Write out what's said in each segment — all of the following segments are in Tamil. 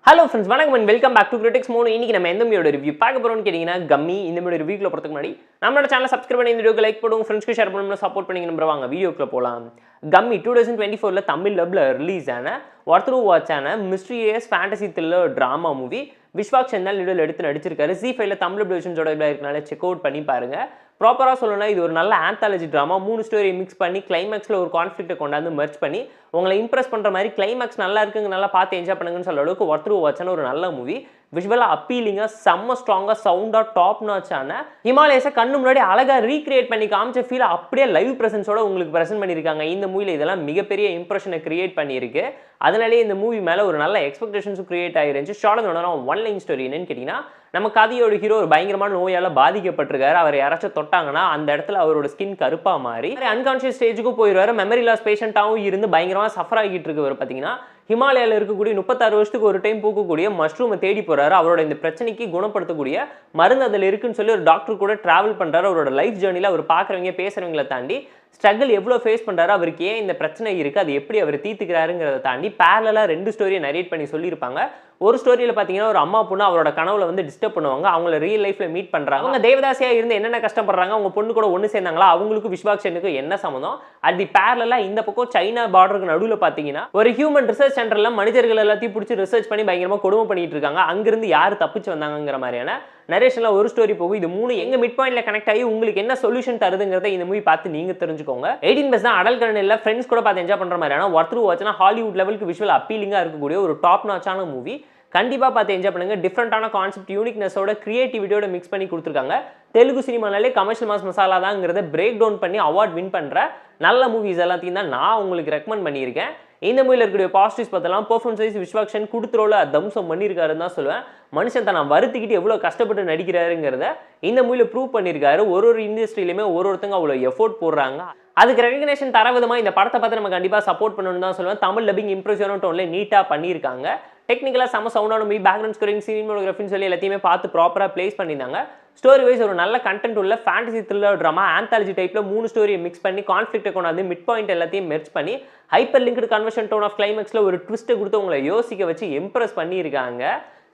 Hello friends, வணக்கம் and welcome back to Critics Mono. இன்னைக்கு நம்ம எந்த மூவியோட ரிவ்யூ பார்க்க போறோம்னு கேட்டிங்கன்னா கம்மி. இந்த மூவியோட ரிவ்யூக்குள்ள போறதுக்கு முன்னாடி நம்மளோட சேனலை சப்ஸ்கிரைப் பண்ணி இந்த வீடியோக்கு லைக் போடுங்க, ஃப்ரெண்ட்ஸ்க்கு ஷேர் பண்ணுங்க, சப்போர்ட் பண்ணீங்க நம்புற வாங்க வீடியோக்குள்ள போலாம். கம்மி 2024ல தமிழ் டப்ல ரிலீஸ் ஆன ஒர்த் டு வாட்ச் ஆன mysterious fantasy thriller drama movie. Vishwak சென்னால் வீடியோல எடுத்து நடிச்சிருக்காரு. Z5ல தமிழ் வெர்ஷன்ஸோட இருக்கனால செக் அவுட் பண்ணி பாருங்க. ப்ராப்பராக சொல்லணும்னா இது ஒரு நல்ல ஆந்தாலஜி ட்ராமா. 3 ஸ்டோரி மிக்ஸ் பண்ணி கிளைமேக்ஸில் ஒரு கான்ஃப்ளிக்ட்டை கொண்டாந்து மெர்ஜ் பண்ணி உங்களை இம்ப்ரெஸ் பண்ணுற மாதிரி கிளைமேக்ஸ் நல்லா இருக்குங்க, நல்லா பார்த்து என்ஜாய் பண்ணுங்கன்னு சொல்ல அளவுக்கு ஒர்த் டு வாட்ச்சான ஒரு நல்ல மூவி. விஷுவலாக அப்பீலிங்காக செம்ம ஸ்ட்ராங்காக சவுண்டாக டாப் நாச்சான ஹிமாலயஸை கண்ணு முன்னாடி அழகாக ரீக்ரியேட் பண்ணி காமிச்ச ஃபீல் அப்படியே லைவ் ப்ரெசன்ஸோட உங்களுக்கு ப்ரெசென்ட் பண்ணியிருக்காங்க. இந்த மூவியில் இதெல்லாம் மிகப்பெரிய இம்ப்ரெஷனை கிரியேட் பண்ணியிருக்கு. அதனாலேயே இந்த மூவி மேலே ஒரு நல்ல எக்ஸ்பெக்டேஷன்ஸும் கிரியேட் ஆகிருந்துச்சு. ஷார்ட் ஒன் லைன் ஸ்டோரி என்னன்னு கேட்டிங்கன்னா, நம்ம கதையோட ஹீரோ ஒரு பயங்கரமான நோயால் பாதிக்கப்பட்டிருக்காரு. அவர் யாராச்சும் தொட்டாங்கன்னா அந்த இடத்துல அவரோட ஸ்கின் கருப்பாக மாறி அன்கான்ஷியஸ் ஸ்டேஜுக்கு போயிடுவார். மெமரி லாஸ் பேஷண்ட்டாகவும் இருந்து பயங்கரமாக சஃபர் ஆகிட்டு இருக்கவர் பார்த்தீங்கன்னா, ஹிமாலயாவில் இருக்கக்கூடிய 36 வருஷத்துக்கு ஒரு டைம் பூக்கக்கூடிய மஷ்ரூமை தேடி போறாரு. அவரோட இந்த பிரச்சனைக்கு குணப்படுத்தக்கூடிய மருந்து அதில் இருக்குன்னு சொல்லி ஒரு டாக்டர் கூட டிராவல் பண்றாரு. அவரோட லைஃப் ஜேர்னியில் அவர் பார்க்குறவங்க பேசுறவங்களை தாண்டி ஸ்ட்ரகிள் எவ்வளோ ஃபேஸ் பண்ணுறாரு, அவருக்கு ஏன் இந்த பிரச்சனை இருக்குது, அது எப்படி அவர் தீர்த்துக்கிறாருங்கிறத தாண்டி பேரலாக 2 ஸ்டோரியை நரேட் பண்ணி சொல்லியிருப்பாங்க. ஒரு ஸ்டோரியில் பார்த்தீங்கன்னா ஒரு அம்மா பொண்ணு அவரோட கனவுல வந்து டிஸ்டர்ப் பண்ணுவாங்க. அவங்கள ரியல் லைஃப்பில் மீட் பண்ணுறாங்க. அவங்க தேவதாசியாக இருந்து என்னென்ன கஷ்டப்படுறாங்க, அவங்க பொண்ணு கூட ஒன்று சேர்ந்தாங்களா, அவங்களுக்கும் விஸ்வாக் சென்னுக்கும் என்ன சம்மந்தம். அது பேரலாக இந்த பக்கம் சைனா பார்டருக்கு நடுவில் பார்த்தீங்கன்னா ஒரு ஹியூமன் ரிசர்ச் சென்டரில் மனிதர்கள் எல்லாத்தையும் பிடிச்சி ரிசர்ச் பண்ணி பயங்கரமாக கொடுமை பண்ணிட்டு இருக்காங்க. அங்கிருந்து யார் தப்பிச்சு வந்தாங்கிற மாதிரியான நரேஷன்ல ஒரு ஸ்டோரி போகும். இது 3 எங்க மிட் பாயிண்ட்ல கனெக்ட் ஆகி உங்களுக்கு என்ன சொல்யூஷன் தருதுங்கிறத இந்த மூவி பார்த்து நீங்க தெரிஞ்சுக்கோங்க. 18+ தான் அடல்ட் கண்டென்ட் இல்ல, ஃப்ரெண்ட்ஸ் கூட பார்த்து என்ஜாய் பண்ற மாதிரியான ஒர்த் டு வாட்ச்னா ஹாலிவுட் லெவலுக்கு விஷுவல் அப்பீலிங்கா இருக்கக்கூடிய ஒரு டாப் நாச்சான மூவி. கண்டிப்பா பார்த்து என்ஜாய் பண்ணுங்க. டிஃப்ரெண்டான கான்செப்ட் யூனிக்னஸோட கிரியேட்டிவிட்டியோட மிக்ஸ் பண்ணி கொடுத்துருக்காங்க. தெலுங்கு சினிமானாலே கமர்ஷியல் மாஸ் மசாலா தாங்கிறத பிரேக் டவுன் பண்ணி அவார்ட் வின் பண்ற நல்ல மூவிஸ் எல்லாத்தையும் தான் நான் உங்களுக்கு ரெக்கமெண்ட் பண்ணியிருக்கேன். இந்த மூவியில் இருக்கக்கூடிய பாசிட்டிவ்ஸ் பார்த்தலாம். பெர்ஃபார்மன்ஸ் வைஸ் விஸ்வாக் சென் கொடுத்துரோல தம்சம் பண்ணியிருக்காருன்னு தான் சொல்லுவேன். மனுஷன் தான் வருத்திக்கிட்டு எவ்வளோ கஷ்டப்பட்டு நடிக்கிறாருங்கிறத இந்த மூவியில் ப்ரூவ் பண்ணியிருக்காரு. ஒரு இண்டஸ்ட்ரியிலுமே ஒருத்தங்க அவ்வளோ எஃபோர்ட் போடுறாங்க. அதுக்கு ரெகக்னேஷன் தர விதமாக இந்த படத்தை பார்த்து நம்ம கண்டிப்பாக சப்போர்ட் பண்ணணும்னு தான் சொல்லுவேன். தமிழ் டப்பிங் இம்ப்ரெசிவான டோன்ல நீட்டாக பண்ணியிருக்காங்க. டெக்னிக்கலாக செம்ம சவுண்டான மூவி, பேக்ரவுண்ட் ஸ்கோரிங், சினிமோகிராஃபின்னு சொல்லி எல்லாத்தையுமே பார்த்து ப்ராப்பராக பிளேஸ் பண்ணியிருந்தாங்க. ஸ்டோரி வைஸ் ஒரு நல்ல கண்டென்ட் உள்ள ஃபேண்டசி த்ரில்லர் ட்ராமா ஆந்தாலஜி டைப்பில் 3 ஸ்டோரியை மிக்ஸ் பண்ணி கான்ஃப்ளிக்ட்டை கொண்டாந்து மிட் பாயிண்ட் எல்லாத்தையும் மெர்ஜ் பண்ணி hyper linked conversion tone of கிளைமேக்ஸில் ஒரு ட்விஸ்ட்டை கொடுத்து உங்களை யோசிக்க வச்சு இம்ப்ரெஸ் பண்ணியிருக்காங்க.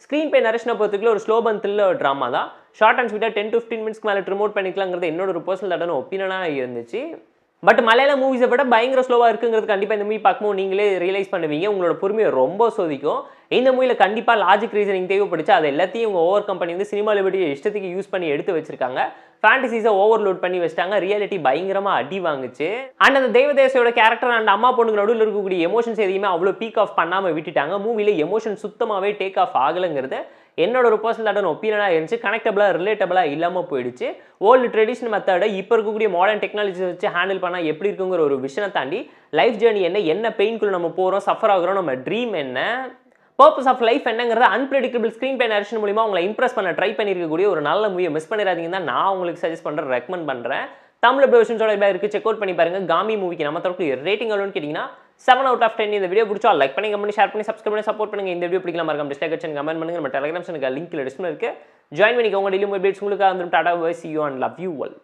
ஸ்க்ரீன் பே நரேஷனை பொறுத்துக்குள்ள ஒரு ஸ்லோபன் த்ரில்லர் ட்ராமா தான். ஷார்ட் அண்ட் ஸ்வீட்டாக 10 to 15 மினிட்ஸ்க்கு மேலே ரிமோட் பண்ணிக்கலாங்கிறது என்னோட ஒரு பர்சனல் தடான ஒப்பீனியனாக இருந்துச்சு. பட் மலையாள மூவிஸை விட பயங்கர ஸ்லோவாக இருக்குங்கிறது கண்டிப்பாக இந்த மூவி பார்க்கும்போது நீங்களே ரியலைஸ் பண்ணுவீங்க. உங்களோட பொறுமையை ரொம்ப சோதிக்கும். இந்த மூவியில் கண்டிப்பாக லாஜிக் ரீசனிங் தேவைப்படுச்சு. அது எல்லாத்தையும் இவங்க ஓவர் கம் பண்ணி வந்து சினிமா லிபர்ட்டியை இஷ்டத்துக்கு யூஸ் பண்ணி எடுத்து வச்சிருக்காங்க. ஃபேண்டசிஸை ஓவர்லோட் பண்ணி வச்சிட்டாங்க. ரியாலிட்டி பயங்கரமாக அடி வாங்குச்சு. அண்ட் அந்த தேவதேசையோட கேரக்டர் அண்ட் அம்மா பொண்ணுக்கு நடுவில் இருக்கக்கூடிய எமோஷன்ஸ் எதையுமே அவ்வளோ பீக் ஆஃப் பண்ணாமல் விட்டுட்டாங்க. மூவியில் எமோஷன் சுத்தமாகவே டேக் ஆஃப் ஆகலைங்கிறது என்னோட ஒரு பர்சனல் ஒப்பீனியனாக இருந்துச்சு. கனெக்டபிளாக ரிலேட்டபிளாக இல்லாமல் போயிடுச்சு. ஓல்டு ட்ரெடிஷனல் மெத்தடை இப்போ இருக்கக்கூடிய மாடர்ன் டெக்னாலஜி வச்சு ஹேண்டில் பண்ணால் எப்படி இருக்குங்கிற ஒரு விஷயம் தாண்டி லைஃப் ஜேர்னி என்ன பெயின்குள்ள நம்ம போகிறோம், சஃபர் ஆகிறோம், நம்ம ட்ரீம் என்ன, பர்பஸ் ஆஃப் லைஃப் என்னங்கிறத அன்பிரடிக்டபிள் ஸ்க்ரீன் பே நரேஷன் மூலிமா உங்களை இம்ப்ரெஸ் பண்ண ட்ரை பண்ணியிருக்கக்கூடிய ஒரு நல்ல மூவியை மிஸ் பண்ணிடாதீங்க தான் நான் உங்களுக்கு சஜஸ்ட் பண்ணுறேன், ரெக்கமெண்ட் பண்ணுறேன். தமிழ் வெர்ஷன்ஸோட இருக்குது, செக் அவுட் பண்ணி பாருங்க. காமி மூவிக்கு நம்ம தரப்பு ரேட்டிங் எவ்வளோன்னு கேட்டிங்கன்னா 7 out of 10. இந்த வீடியோ பிடிச்சா லைக் பண்ணி, கமெண்ட், ஷேர் பண்ணி, சப்ஸ்கிரைப் பண்ணி சப்போர்ட் பண்ணுங்க. இந்த வீடியோ பிடிக்கலாம் மறக்காம டிஸ்லைக் அடிச்சு கமெண்ட் பண்ணுங்க. நம்ம டெலிகிராம் சேனலுக்கு லிங்க் டிஸ்கிரிப்ஷன்ல இருக்கு. ஜாயின் பண்ணிக்கோங்க. டெய்லி அப்டேட்ஸ் உங்களுக்கு வந்துடும். Tata bye, see you and love you all.